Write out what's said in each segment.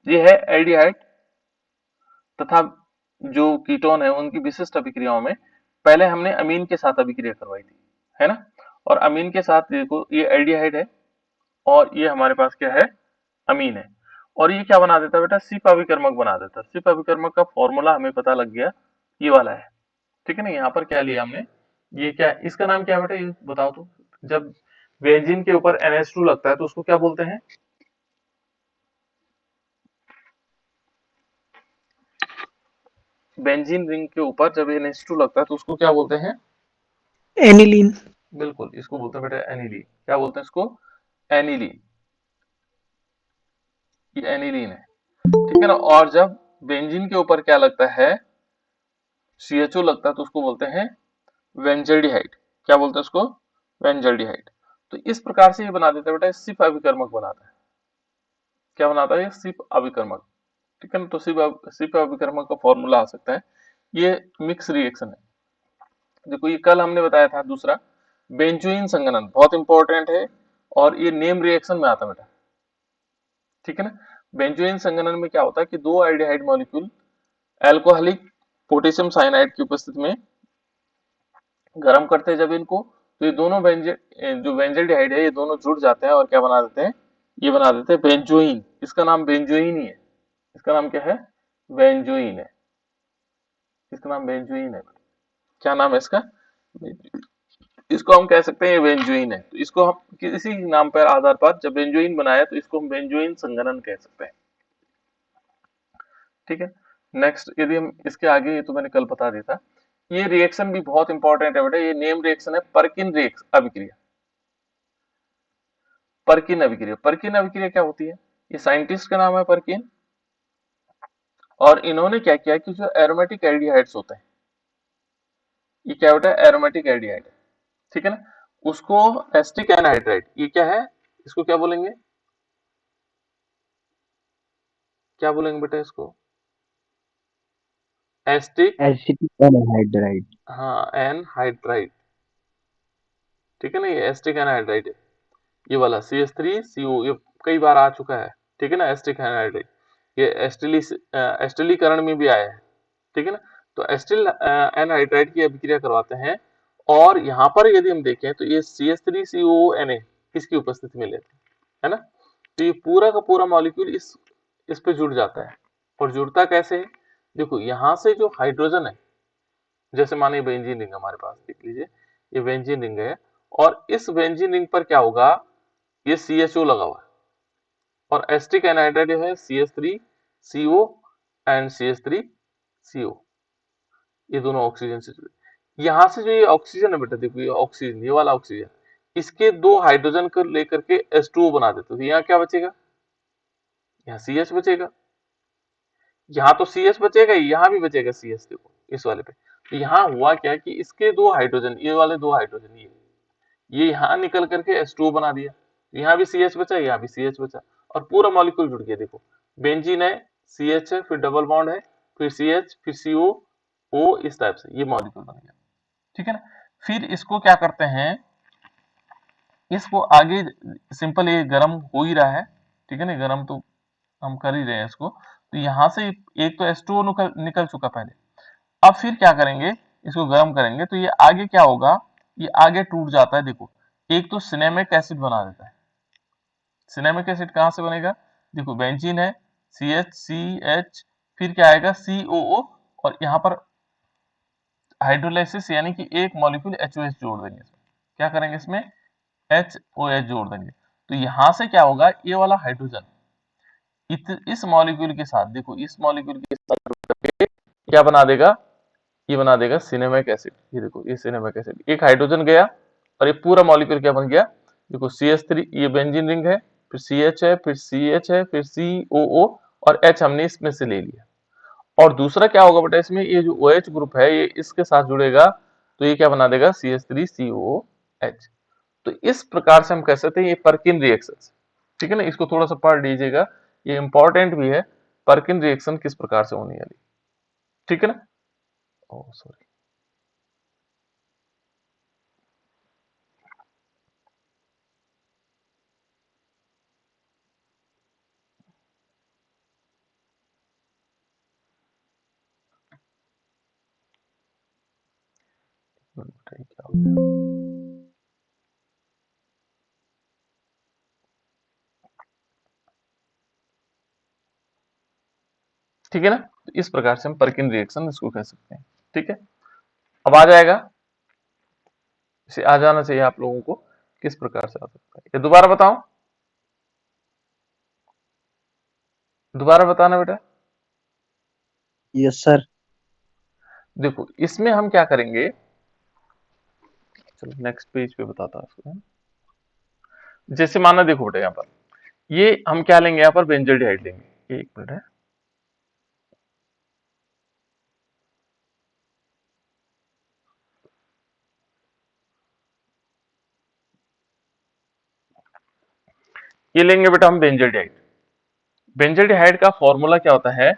ये है एल्डिहाइड तथा जो कीटोन है उनकी विशिष्ट अभिक्रियाओं में पहले हमने अमीन के साथ अभिक्रिया करवाई थी, है ना। और अमीन के साथ देखो ये एल्डिहाइड है और ये हमारे पास क्या है, अमीन है। और ये क्या बना देता है बेटा, सिप अभिकर्मक बना देता है। सिप अभिकर्मक का फॉर्मूला हमें पता लग गया, ये वाला है, ठीक है ना। यहाँ पर क्या लिया हमने, ये क्या, इसका नाम क्या है बेटा, ये बताओ तो। जब बेंजीन के ऊपर NH2 लगता है तो उसको क्या बोलते हैं? बेंजीन रिंग के ऊपर जब NH2 लगता है तो उसको क्या बोलते हैं? एनिलीन। बिल्कुल, इसको बोलते हैं बेटा एनिलीन। क्या बोलते हैं इसको? एनिलीन। ये एनिलीन है, ठीक है ना। और जब बेंजीन के ऊपर क्या लगता है, CHO लगता है तो उसको बोलते हैं वेंजल्डिहाइड। क्या बोलते हैं उसको? वेंजल्डिहाइड। तो इस प्रकार से ये बना देता है बेटा, सिप अभिकर्मक बनाता है। क्या बनाता है ये? सिप अभिकर्मक, ठीक है ना। तो सिप अभिकर्मक का फॉर्मूला आ सकता है, ये मिक्स रिएक्शन है। देखो ये कल हमने बताया था दूसरा, बेंजोइन संघनन बहुत इंपॉर्टेंट है और ये नेम रिएक्शन में आता है बेटा, ठीक है ना। बेंजोइन संघनन में क्या होता है कि दो aldehyde molecule alcoholic potassium cyanide की उपस्थिति में गर्म करते हैं जब इनको, तो ये दोनों जो बेंजल्डिहाइड है ये दोनों जुड़ जाते हैं और क्या बना देते हैं, ये बना देते हैं बेंजोइन। इसका नाम बेंजोइन ही है। इसका नाम क्या है? बेंजोइन है। इसका नाम बेंजोइन है। क्या नाम है इसका? इसको हम कह सकते हैं ये बेंजोइन है। तो इसको हम किसी नाम पर आधार पर जब बेंजोइन बनाया तो इसको हम बेंजोइन संघनन कह सकते हैं, ठीक है। नेक्स्ट यदि हम इसके आगे, ये तो मैंने कल बता दिया था, ये रिएक्शन भी बहुत इंपॉर्टेंट है बेटा। ये नेम रिएक्शन है परकिन रिएक्शन अभिक्रिया। परकिन अभिक्रिया, परकिन अभिक्रिया क्या होती है? ये साइंटिस्ट का नाम है परकिन। और इन्होंने क्या किया कि जो एरोमेटिक एल्डिहाइड्स होते हैं, ये क्या होता है, एरोमेटिक एल्डिहाइड है, ठीक है ना। उसको एस्टिक एनहाइड्राइड, ये क्या है, इसको क्या बोलेंगे, क्या बोलेंगे बेटा इसको? Asterisk, acetic anhydride. हाँ एनहाइड्राइड, ठीक है ना। ये एस्टिक एनहाइड्राइड है, ये वाला CH3CO, ये कई बार आ चुका है, ठीक है ना। एस्टिक एनहाइड्राइड ये एस्टिलीकरण में भी आया है, ठीक है ना। तो एस्टिल एनहाइड्राइड की अभिक्रिया करवाते हैं और यहाँ पर यदि हम देखें तो ये CH3CONA इसकी उपस्थिति में लेते हैं, है ना। तो ये पूरा का पूरा मॉलिक्यूल इस पे जुड़ जाता है। और जुड़ता कैसे है? देखो यहाँ से जो हाइड्रोजन है, जैसे मानिए बेंजीन रिंग हमारे पास, देख लीजिए ये बेंजीन रिंग है और इस बेंजीन रिंग पर क्या होगा, ये CHO लगा हुआ है और एस्टिक एनहाइड्राइड है CH3CO एंड CH3CO, ये दोनों ऑक्सीजन से जुड़े। यहाँ से जो ये ऑक्सीजन है बेटा, देखो ये ऑक्सीजन, ये वाला ऑक्सीजन, इसके दो हाइड्रोजन को लेकर के H2O बना देते हैं। तो यहाँ क्या बचेगा, यहाँ CH बचेगा। यहाँ तो CH बचेगा, यहाँ भी बचेगा CH, देखो इस वाले पे। तो यहाँ हुआ क्या कि इसके दो हाइड्रोजन, ये वाले दो हाइड्रोजन, ये यहाँ निकल करके H2O बना दिया। यहाँ भी CH बचा, यहाँ भी CH बचा और पूरा मॉलिक्यूल जुड़ गया। देखो बेंजीन है, CH है, फिर डबल बॉन्ड है, फिर CH, फिर CO, O, इस टाइप से ये मॉलिक्यूल बन गया, ठीक है ना। फिर इसको क्या करते हैं, इसको आगे सिंपल, ये गर्म हो ही रहा है, ठीक है ना। गर्म तो हम कर ही रहे हैं इसको। तो यहाँ से एक तो H2O निकल चुका पहले। अब फिर क्या करेंगे, इसको गर्म करेंगे तो ये आगे क्या होगा, ये आगे टूट जाता है। देखो एक तो सिनेमिक एसिड बना देता है। सिनेमिक एसिड कहाँ से बनेगा, देखो बेंजीन है, CH, फिर क्या आएगा COO, और यहाँ पर हाइड्रोलाइसिस यानी कि एक मॉलिक्यूल HOH जोड़ देंगे इसमें। क्या करेंगे इसमें, HOH जोड़ देंगे। तो यहाँ से क्या होगा, ये वाला हाइड्रोजन इस मॉलिक्यूल के साथ, देखो इस मॉलिक्यूल के साथ जुड़ करके क्या बना देगा, ये बना देगा सिनेमिक एसिड। ये देखो ये सिनेमिक एसिड, एक हाइड्रोजन गया और ये पूरा मॉलिक्यूल क्या बन गया, देखो CH3, ये बेंजीन रिंग है, फिर CH है, फिर CH है, फिर COO और H हमने इसमें से ले लिया। और दूसरा क्या होगा बेटा, इसमें ये जो OH ग्रुप है ये इसके साथ जुड़ेगा तो ये क्या बना देगा, CH3COOH। तो इस प्रकार से हम कह सकते हैं ये परकिन रिएक्शन, ठीक है ना। इसको थोड़ा सा पढ़ लीजिएगा, ये इंपॉर्टेंट भी है। परकिन रिएक्शन किस प्रकार से होने वाली, ठीक है ना। ओ सॉरी। बताइए क्या हो गया। ठीक है ना, तो इस प्रकार से हम परकिन रिएक्शन इसको कह सकते हैं। ठीक है, अब आ जाएगा, इसे आ जाना चाहिए आप लोगों को, किस प्रकार से आ सकता है ये दोबारा बताओ, दोबारा बताना बेटा। Yes sir. देखो इसमें हम क्या करेंगे, चलो नेक्स्ट पेज पे बताता हूँ इसको। जैसे माना देखो बेटा यहाँ पर, ये हम क्या लेंगे, यहाँ पर बेंजोल्डिहाइड लेंगे, एक मिनट है, ये लेंगे बेटा हम बेंजोल्डिहाइड। बेंजोल्डिहाइड का फॉर्मूला क्या होता है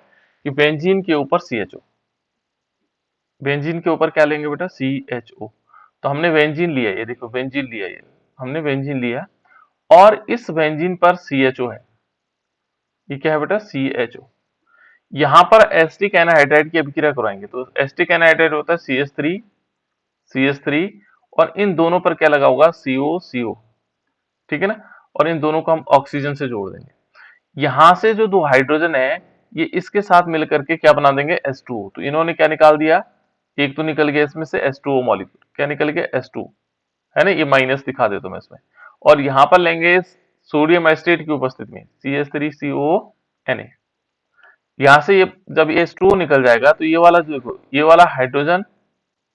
कि बेंजीन के ऊपर CHO, बेंजीन के ऊपर क्या लेंगे बेटा, CHO। तो हमने बेंजीन लिया, ये देखो बेंजीन लिया, ये हमने बेंजीन लिया, और इस बेंजीन पर CHO है, ये क्या है बेटा, CHO। यहाँ पर एसिटिक एनहाइड्राइड की अभिक्रिया करवाएंगे, तो एसिटिक एनहाइड्राइड होता है CH3 और इन दोनों पर क्या लगा होगा, CO। ठीक है ना, और इन दोनों को हम ऑक्सीजन से जोड़ देंगे। यहां से जो दो हाइड्रोजन है, ये इसके साथ मिलकर के क्या बना देंगे, H2O। तो इन्होंने क्या निकाल दिया, एक तो निकल गया इसमें से H2O मॉलिक्यूल, क्या निकल गया, H2, है ना, ये माइनस दिखा देता हूं मैं इसमें। और यहां पर लेंगे सोडियम एसिटेट की उपस्थिति में CH3CONA। यहां से ये जब ये H2O निकल जाएगा, तो ये वाला जो देखो, ये वाला हाइड्रोजन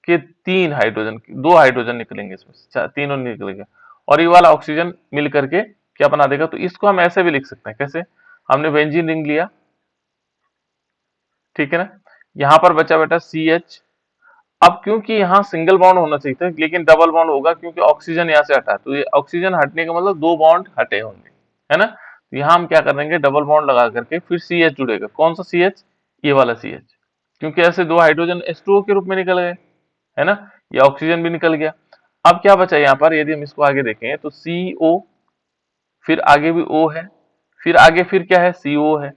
के तीन हाइड्रोजन, दो हाइड्रोजन निकलेंगे इसमें से, तीनों निकलेंगे, और ये वाला ऑक्सीजन मिल करके क्या बना देगा। तो इसको हम ऐसे भी लिख सकते हैं, कैसे, हमने बेंजीन रिंग लिया, ठीक है ना, यहां पर बचा बेटा CH। अब क्योंकि यहाँ सिंगल बॉन्ड होना चाहिए था, लेकिन डबल बॉन्ड होगा क्योंकि ऑक्सीजन यहाँ से हटा है, तो ये ऑक्सीजन हटने का मतलब दो बॉन्ड हटे होंगे, है ना। तो यहाँ हम क्या कर देंगे, डबल बॉन्ड लगा करके फिर CH जुड़ेगा, कौन सा CH, ये वाला CH, क्योंकि ऐसे दो हाइड्रोजन H2O के रूप में निकल गए, है ना, ये ऑक्सीजन भी निकल गया। अब क्या बचा यहाँ पर, यदि हम इसको आगे देखें तो CO, फिर आगे भी O है, फिर आगे फिर क्या है, CO है,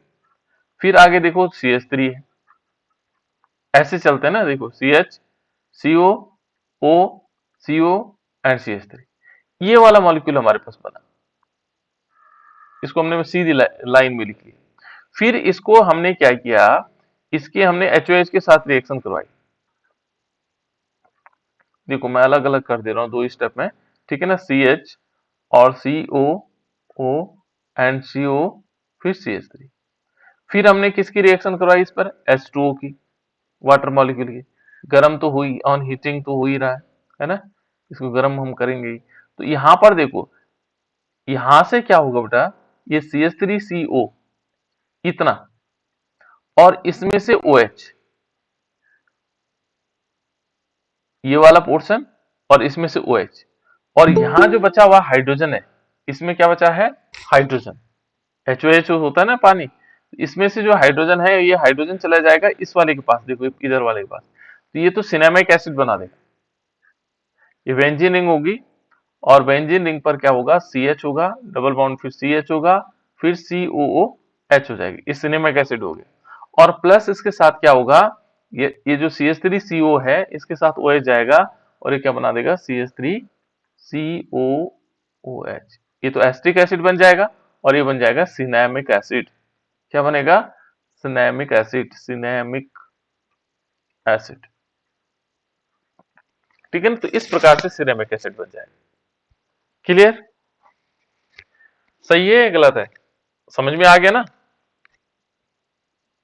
फिर आगे देखो CH3 है, ऐसे चलते हैं ना, देखो CH, CO, O, CO and CH3, ये वाला मॉलिक्यूल हमारे पास बना, इसको हमने सीधी लाइन में लिख लिया। फिर इसको हमने क्या किया, इसके हमने HOH के साथ रिएक्शन करवाई। देखो मैं अलग अलग कर दे रहा हूँ दो स्टेप में, ठीक है ना, CH और CO, O एंड CO, फिर CH3। फिर हमने किसकी रिएक्शन करवाई इस पर, H2O की, वाटर मॉलिक्यूल की। गर्म तो हुई, ऑन हीटिंग तो हो ही रहा है ना, इसको गर्म हम करेंगे ही। तो यहां पर देखो, यहां से क्या होगा बेटा, ये CH3CO इतना, और इसमें से OH, ये वाला पोर्शन, और इसमें से OH, और यहां जो बचा हुआ हाइड्रोजन है, इसमें क्या बचा है, हाइड्रोजन, HOH होता है ना पानी, इसमें से जो हाइड्रोजन है, ये हाइड्रोजन चला जाएगा इस वाले के पास, देखो इधर वाले के पास, तो ये तो सिनेमिक एसिड बना देगा, ये बेंजीन रिंग होगी, और बेंजीन रिंग पर क्या होगा, CH होगा, डबल बॉन्ड फिर CH होगा, फिर COOH हो जाएगी, इस सिनेमिक एसिड हो गया। और प्लस इसके साथ क्या होगा, ये जो CH3CO है, इसके साथ OH जाएगा, और ये क्या बना देगा, CH3COOH, ये तो एसिटिक एसिड बन जाएगा, और ये बन जाएगा सिनेमिक एसिड। क्या बनेगा, सिनेमिक एसिड, सिनेमिक एसिड, ठीक है ना। तो इस प्रकार से सिनेमिक एसिड बन जाएगा। क्लियर, सही है गलत है, समझ में आ गया ना,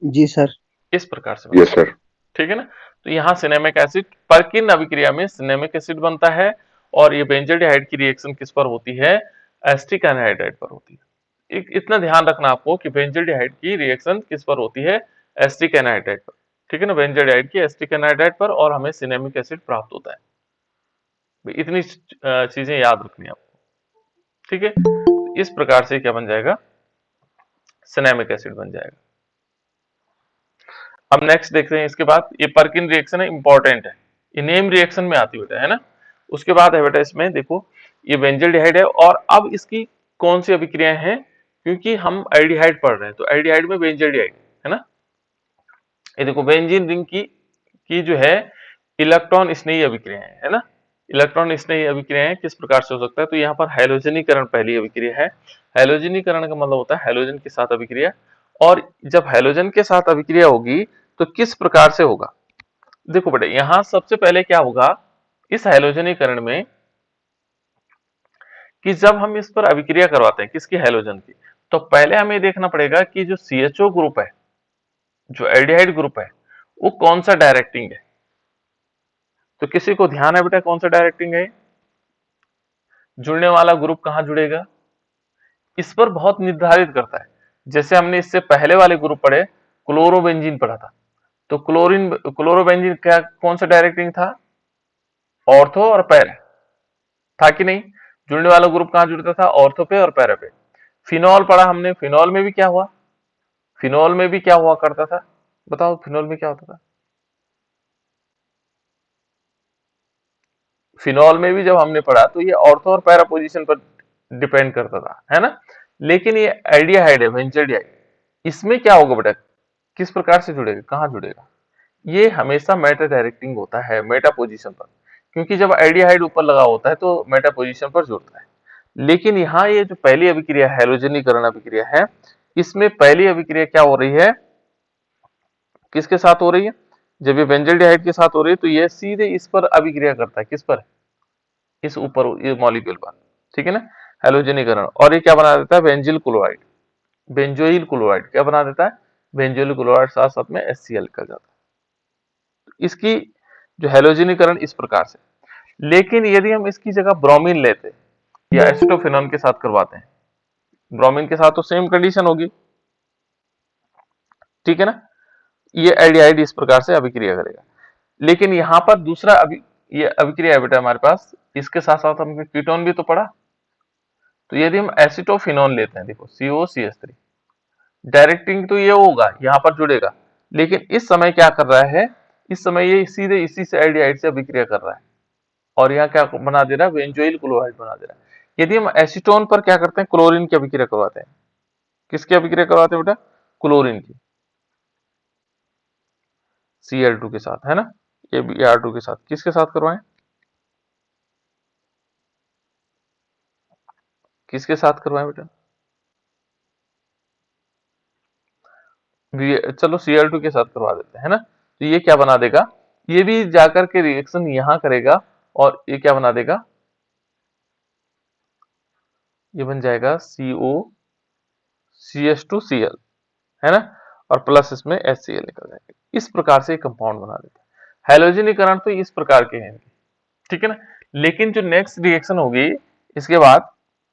जी सर। इस प्रकार से यस सर, ठीक है ना। तो यहाँ सिनेमिक एसिड, परकिन अभिक्रिया में सिनेमिक एसिड बनता है, और ये बेंजोल्डिहाइड की रिएक्शन किस पर होती है, एसिटिक एनहाइड्राइड पर होती है। इतना ध्यान रखना आपको कि बेंजोल्डिहाइड की रिएक्शन किस पर होती है, एसिटिक एनहाइड्राइड पर, ठीक है ना, बेंजोल्डिहाइड की एसिटिक एनहाइड्राइड पर, और हमें सिनेमिक एसिड प्राप्त होता है। इतनी चीजें याद रखनी है आपको, ठीक है। इस प्रकार से क्या बन जाएगा, सिनेमिक एसिड बन जाएगा। अब नेक्स्ट देखते हैं, इसके बाद ये परकिन रिएक्शन है, इंपॉर्टेंट है, ये नेम रिएक्शन में आती बेटा, है ना। उसके बाद है बेटा इसमें देखो, ये बेंजोल्डिहाइड है, और अब इसकी कौन सी अभिक्रियाएं हैं, क्योंकि हम एल्डिहाइड पढ़ रहे हैं, तो एल्डिहाइड में बेंजोल्डिहाइड, है ना। ये देखो बेंजीन रिंग की जो है, इलेक्ट्रॉन स्नेही अभिक्रियाएं, है ना। इलेक्ट्रॉन स्नेही अभिक्रियाएं किस प्रकार से हो सकता है, तो यहाँ पर हैलोजनीकरण पहली अभिक्रिया है। हैलोजनीकरण का मतलब होता है हैलोजन के साथ अभिक्रिया, और जब हैलोजन के साथ अभिक्रिया होगी तो किस प्रकार से होगा। देखो बेटा, यहाँ सबसे पहले क्या होगा इस हैलोजनीकरण में, कि जब हम इस पर अभिक्रिया करवाते हैं किसकी, हैलोजन की, तो पहले हमें देखना पड़ेगा कि जो CHO ग्रुप है, जो एल्डिहाइड ग्रुप है, वो कौन सा डायरेक्टिंग है। तो किसी को ध्यान है बेटा कौन सा डायरेक्टिंग है, जुड़ने वाला ग्रुप कहाँ जुड़ेगा, इस पर बहुत निर्धारित करता है। जैसे हमने इससे पहले वाले ग्रुप पढ़े, क्लोरोबेंजीन पढ़ा था, तो क्लोरोबेंजीन क्या कौन सा डायरेक्टिंग था, ऑर्थो और पैरा, था कि नहीं। जुड़ने वाला ग्रुप कहाँ जुड़ता था, ऑर्थो पे और पैरा पे। फिनॉल पढ़ा हमने, फिनॉल में भी क्या हुआ, फिनॉल में भी क्या हुआ करता था, बताओ फिनॉल में क्या होता था। फिनॉल में भी जब हमने पढ़ा तो ये ऑर्थो और पैरा पोजीशन पर डिपेंड करता था, है ना। लेकिन ये एल्डिहाइड है, बेंजोडिहाइड, इसमें क्या होगा बेटा, किस प्रकार से जुड़ेगा, कहाँ जुड़ेगा, ये हमेशा मेटा डायरेक्टिंग होता है, मेटा पोजीशन पर। क्योंकि जब एल्डिहाइड ऊपर लगा होता है तो मेटा पोजीशन पर जुड़ता है। लेकिन यहाँ ये जो पहली अभिक्रिया हैलोजनीकरण अभिक्रिया है, इसमें पहली अभिक्रिया क्या हो रही है, किसके साथ हो रही है, जब ये बेंजोल्डिहाइड के साथ हो रही है तो ये सीधे इस पर अभिक्रिया करता है, किस पर, इस ऊपर ये मॉलिक्यूल पर, ठीक है ना, हैलोजनीकरण। और ये क्या बना देता है, बेंजिल क्लोराइड, बेंजोइल क्लोराइड क्या बना देता है, बेंजोइल क्लोराइड, साथ साथ में HCl निकल जाता है। इसकी जो हैलोजनीकरण इस प्रकार से। लेकिन यदि हम इसकी जगह ब्रोमीन लेते या एसिटोफिनॉन के साथ करवाते हैं, ब्रोमीन के साथ तो सेम कंडीशन होगी, ठीक है ना, ये एल्डिहाइड इस प्रकार से अभिक्रिया करेगा। लेकिन यहाँ पर दूसरा ये अभिक्रिया है बेटा हमारे पास, इसके साथ साथ हमने कीटोन भी तो पढ़ा। तो यदि हम एसिटोफिनॉन लेते हैं, देखो COCH3, डायरेक्टिंग तो ये होगा, यहाँ पर जुड़ेगा, लेकिन इस समय क्या कर रहा है, इस समय ये सीधे इसी से एल्डिहाइड से अभिक्रिया कर रहा है, और यहाँ क्या बना दे रहा है, बेंजोइल क्लोराइड बना दे रहा है। यदि हम एसीटोन पर क्या करते हैं, क्लोरीन की अभिक्रिया करवाते हैं, किसकी अभिक्रिया करवाते हैं बेटा, क्लोरीन की, Cl2 के साथ, है ना, ये Br2 के साथ, किसके साथ करवाएं, किसके साथ करवाएं बेटा, चलो Cl2 के साथ करवा देते हैं, है ना। तो ये क्या बना देगा, ये भी जाकर के रिएक्शन यहां करेगा, और ये क्या बना देगा, ये बन जाएगा COCH2Cl, है ना, और प्लस इसमें HCl निकल जाएगा। इस प्रकार से कंपाउंड बना देता है। हैलोजनीकरण तो इस प्रकार के हैं, ठीक है ना। लेकिन जो नेक्स्ट रिएक्शन होगी इसके बाद,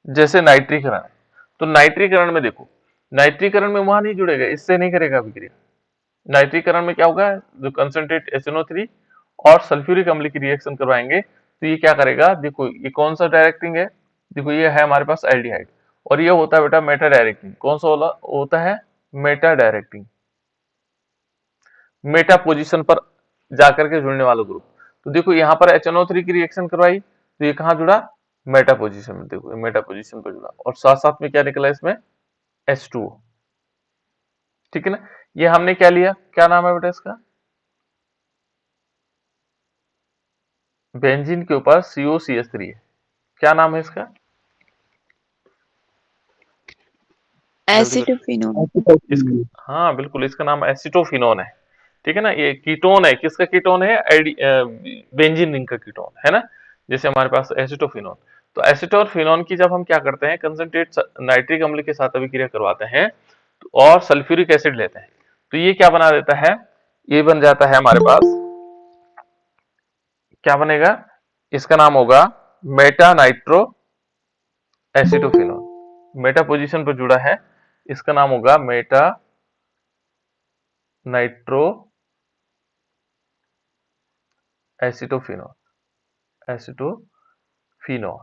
जैसे नाइट्रीकरण है, तो नाइट्रीकरण में देखो, नाइट्रीकरण में वहां नहीं जुड़ेगा, इससे नहीं करेगा अभिक्रिया। नाइट्रीकरण में क्या होगा, जो कंसंट्रेट HNO3 और सल्फ्यूरिक अम्ल की रिएक्शन करवाएंगे, तो ये क्या करेगा, देखो ये कौन सा डायरेक्टिंग है, देखो ये है हमारे पास एल्डिहाइड, और ये होता है बेटा मेटा डायरेक्टिंग। कौन सा होता है, मेटा डायरेक्टिंग, मेटा पोजीशन पर जाकर के जुड़ने वाला ग्रुप। तो देखो यहाँ पर HNO3 की रिएक्शन करवाई तो ये कहाँ जुड़ा, मेटा पोजीशन में, देखो ये मेटा पोजीशन पर जुड़ा, और साथ साथ में क्या निकला इसमें, H2O, ठीक है ना। ये हमने क्या लिया, क्या नाम है बेटा इसका, बेंजीन के ऊपर COCH3 है, क्या नाम है इसका, जल्दी एसिटोफिनोन। इसका, हाँ बिल्कुल, इसका नाम एसिटोफिनोन है, ठीक है ना। ये कीटोन है, किसका कीटोन है, बेंजीन रिंग का कीटोन, है ना, जैसे हमारे पास एसिटोफिनोन। तो एसिटोफिनोन की जब हम क्या करते हैं, कंसंट्रेट नाइट्रिक अम्ल के साथ अभिक्रिया करवाते हैं, और सल्फ्यूरिक एसिड लेते हैं, तो ये क्या बना देता है, ये बन जाता है हमारे पास, क्या बनेगा, इसका नाम होगा Meta nitro acetophenone, Meta position पर जुड़ा है, इसका नाम होगा मेटा नाइट्रो एसिटोफिनोन, एसिटोफिनोन,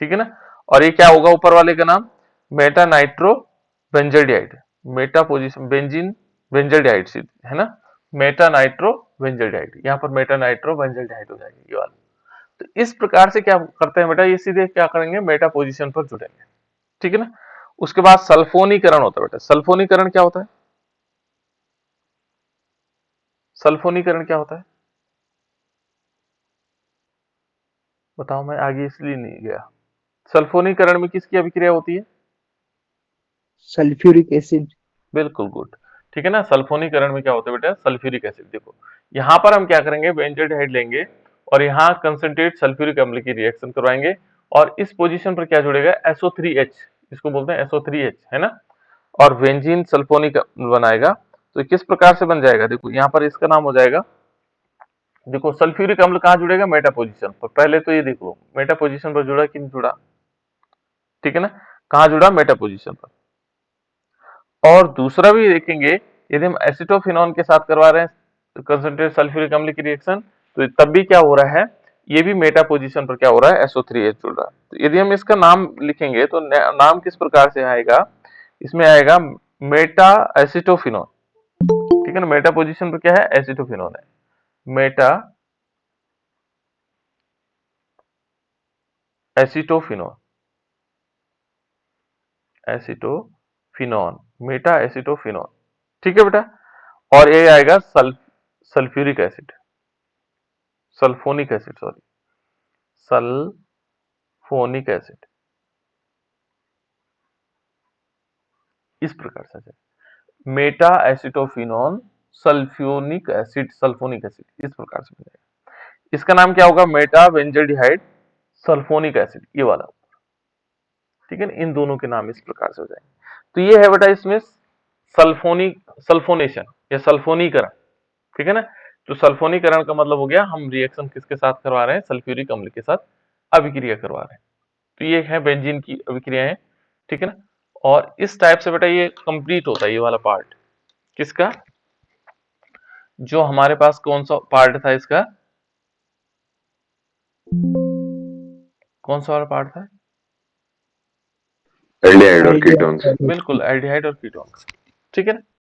ठीक है ना। और ये क्या होगा ऊपर वाले का नाम, Meta nitro benzaldehyde, Meta position benzene benzaldehyde, है ना, मेटा नाइट्रो बेंजल्डिहाइड, यहाँ पर मेटा नाइट्रो बेंजल्डिहाइड हो जाएगी ये वाला। तो इस प्रकार से क्या करते हैं बेटा, ये सीधे क्या करेंगे, मेटा पोजीशन पर जुड़ेंगे, ठीक है ना। उसके बाद सल्फोनीकरण होता है बेटा, सल्फोनीकरण क्या होता है, सल्फोनीकरण क्या होता है? बताओ, मैं आगे इसलिए नहीं गया। सल्फोनीकरण में किसकी अभिक्रिया होती है? Sulphuric acid. बिल्कुल गुड। ठीक है ना, सल्फोनीकरण में क्या होता है बेटा? Sulphuric acid. देखो यहाँ पर हम क्या करेंगे, बेंजोडाइड लेंगे और यहाँ कंसंट्रेट सल्फ्यूरिक अम्ल की रिएक्शन करवाएंगे और इस पोजीशन पर क्या जुड़ेगा? SO3H, इसको बोलते हैं SO3H, है ना। और बेंजीन सल्फोनिक अम्ल बनाएगा। तो ये किस प्रकार से बन जाएगा? देखो यहाँ पर इसका नाम हो जाएगा, देखो सल्फ्यूरिक अम्ल कहाँ जुड़ेगा? मेटा पोजीशन पर। पहले तो ये देख लो मेटा पोजीशन पर जुड़ा कि नहीं जुड़ा, ठीक है ना। कहाँ जुड़ा? मेटा पोजीशन पर। और दूसरा भी देखेंगे, यदि हम एसिटोफिनॉन के साथ करवा रहे हैं कंसंट्रेट सल्फ्यूरिक अम्ल की रिएक्शन, तो तब भी क्या हो रहा है? ये भी मेटा पोजीशन पर क्या हो रहा है? SO3H जुड़ रहा है। तो यदि हम इसका नाम लिखेंगे तो नाम किस प्रकार से आएगा? इसमें आएगा मेटा एसिटोफिनॉन। ठीक है ना, मेटा पोजीशन पर क्या है? एसिटोफिनॉन है। Meta acetophenone, acetophenone, Meta acetophenone. ठीक है बेटा। और ये आएगा sulphuric acid, sulphonic acid, sorry, sulphonic acid. इस प्रकार से Meta acetophenone sulphuric acid, sulphonic acid, इस प्रकार से बनेगा। इसका नाम क्या होगा? मेटा बेंजोडिहाइड सल्फोनिक एसिड, ये वाला। ठीक है ना, इन दोनों के नाम इस प्रकार से हो जाएंगे। तो ये है बेटा इसमें सल्फोनिक, सल्फोनेशन या सल्फोनीकरण। ठीक है ना। तो सल्फोनीकरण का मतलब हो गया हम रिएक्शन किसके साथ करवा रहे हैं? सल्फ्यूरिक अम्ल के साथ अभिक्रिया करवा रहे हैं। तो ये है बेंजीन की अभिक्रियाएं। ठीक है ना। और इस टाइप से बेटा ये कंप्लीट होता है ये वाला पार्ट किसका? जो हमारे पास कौन सा पार्ट था इसका? कौन सा वाला पार्ट था? एल्डिहाइड और आइडिया। कीटोन्स। बिल्कुल, एल्डिहाइड और कीटोन। ठीक है ना।